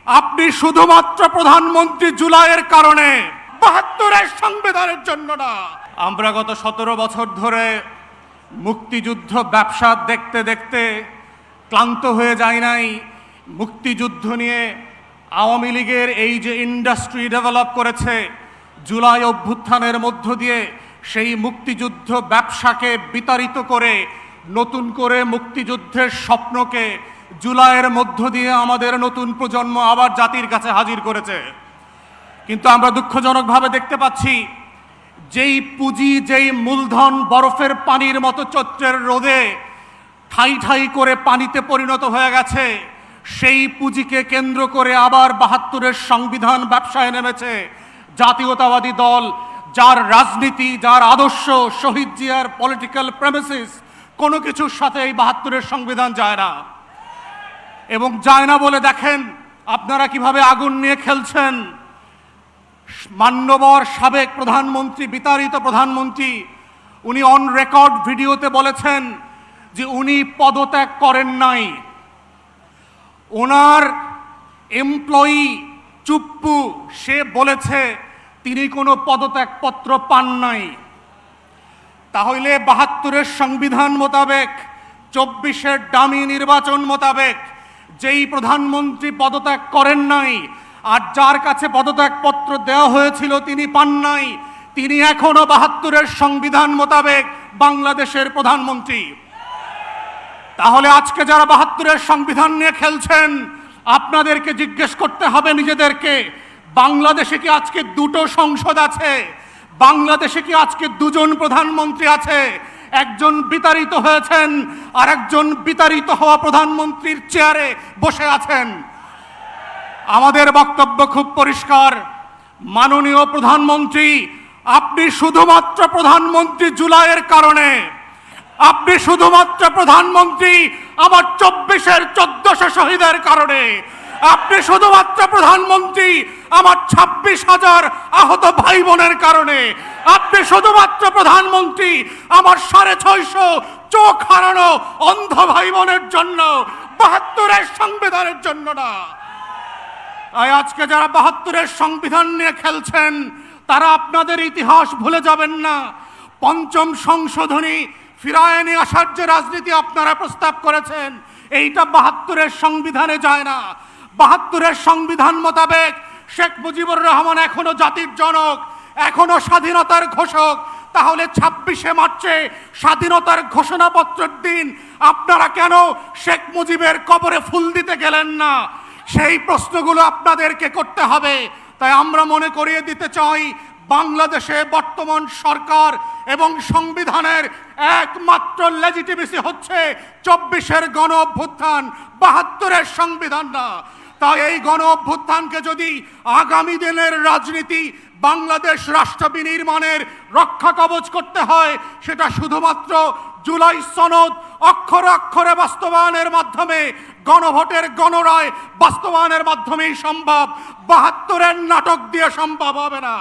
আপনি শুধুমাত্র প্রধানমন্ত্রী জুলাইয়ের কারণে, ৭২-এর সংবিধানের জন্য না। আমরা গত ১৭ বছর ধরে মুক্তিযুদ্ধ ব্যবসা দেখতে দেখতে ক্লান্ত হয়ে যাই নাই। মুক্তিযুদ্ধ নিয়ে আওয়ামী লীগের এই যে ইন্ডাস্ট্রি ডেভেলপ করেছে জুলাই অভ্যুত্থানের মধ্য দিয়ে, সেই মুক্তিযুদ্ধ ব্যবসাকে বিতাড়িত করে নতুন করে মুক্তিযুদ্ধের স্বপ্নকে জুলাইয়ের মধ্য দিয়ে আমাদের নতুন প্রজন্ম আবার জাতির কাছে হাজির করেছে। কিন্তু আমরা দুঃখজনকভাবে দেখতে পাচ্ছি, যেই পুঁজি, যেই মূলধন বরফের পানির মতো চৈত্রের রোদে ঠাই ঠাই করে পানিতে পরিণত হয়ে গেছে, সেই পুঁজিকে কেন্দ্র করে আবার ৭২-এর সংবিধান ব্যবসায় নেমেছে জাতীয়তাবাদী দল, যার রাজনীতি, যার আদর্শ, শহীদ জিয়ার পলিটিক্যাল প্রেমিসিস কোনো কিছুর সাথে এই ৭২-এর সংবিধান যায় না। এবং যায় না বলে দেখেন আপনারা কিভাবে আগুন নিয়ে খেলছেন। মান্যবর সাবেক প্রধানমন্ত্রী, বিতাড়িত প্রধানমন্ত্রী, উনি অন রেকর্ড ভিডিওতে বলেছেন যে উনি পদত্যাগ করেন নাই। ওনার এমপ্লয়ি চুপ্পু, সে বলেছে তিনি কোনো পদত্যাগপত্র পান নাই। তাহলে ৭২-এর সংবিধান মোতাবেক, ২৪-এর ডামি নির্বাচন মোতাবেক যেই প্রধানমন্ত্রী পদত্যাগ করেন নাই আর যার কাছে পদত্যাগপত্র দেওয়া হয়েছিল তিনি পান নাই, তিনি এখনো ৭২-এর সংবিধান মোতাবেক বাংলাদেশের প্রধানমন্ত্রী। তাহলে আজকে যারা ৭২-এর সংবিধান নিয়ে খেলছেন, আপনাদেরকে জিজ্ঞেস করতে হবে নিজেদেরকে, বাংলাদেশে কি আজকে দুটো সংসদ আছে? বাংলাদেশে কি আজকে দুজন প্রধানমন্ত্রী আছে? একজন বিতাড়িত হয়েছেন আর একজন বিতাড়িত হওয়া প্রধানমন্ত্রীর চেয়ারে বসে আছেন। আমাদের বক্তব্য খুব পরিষ্কার, মাননীয় প্রধানমন্ত্রী, আপনি শুধুমাত্র প্রধানমন্ত্রী জুলাইয়ের কারণে, আপনি শুধুমাত্র প্রধানমন্ত্রী আমার ২৪-এর ১৪০০ শহীদের কারণে, আপনি শুধুমাত্র প্রধানমন্ত্রী আমার ২৬,০০০ আহত ভাই বোনের কারণে, আপনি শুধুমাত্র প্রধানমন্ত্রী আমার ৬৫০ চোখ হারানো অন্ধ ভাই বোনের জন্য, ৭২-এর সংবিধানের জন্য না। আজকে যারা ৭২-এর সংবিধান নিয়ে খেলছেন, তারা আপনাদের ইতিহাস ভুলে যাবেন না। পঞ্চম সংশোধনী ফিরায় নিয়ে আসার যে রাজনীতি আপনারা প্রস্তাব করেছেন, এইটা ৭২-এর সংবিধানে যায় না। ৭২-এর সংবিধান মোতাবেক শেখ মুজিবুর রহমান এখনো জাতির জনক, এখনো স্বাধীনতার ঘোষক। তাহলে ২৬শে মার্চে স্বাধীনতার ঘোষণাপত্রের দিন আপনারা কেন শেখ মুজিবের কবরে ফুল দিতে গেলেন না? সেই প্রশ্নগুলো আপনাদেরকে করতে হবে। তাই আমরা মনে করিয়ে দিতে চাই, বাংলাদেশে বর্তমান সরকার এবং সংবিধানের একমাত্র লেজিটিমেসি হচ্ছে ২৪-এর গণ অভ্যুত্থান, ৭২-এর সংবিধান না। তাই এই গণ অভ্যুত্থানকে যদি আগামী দিনের রাজনীতি, বাংলাদেশ রাষ্ট্র বিনির্মাণের রক্ষা কবচ করতে হয়, সেটা শুধুমাত্র জুলাই সনদ অক্ষরে অক্ষরে বাস্তবায়নের মাধ্যমে, গণভোটের গণরায় বাস্তবায়নের মাধ্যমেই সম্ভব। ৭২-এর নাটক দিয়ে সম্ভব হবে না।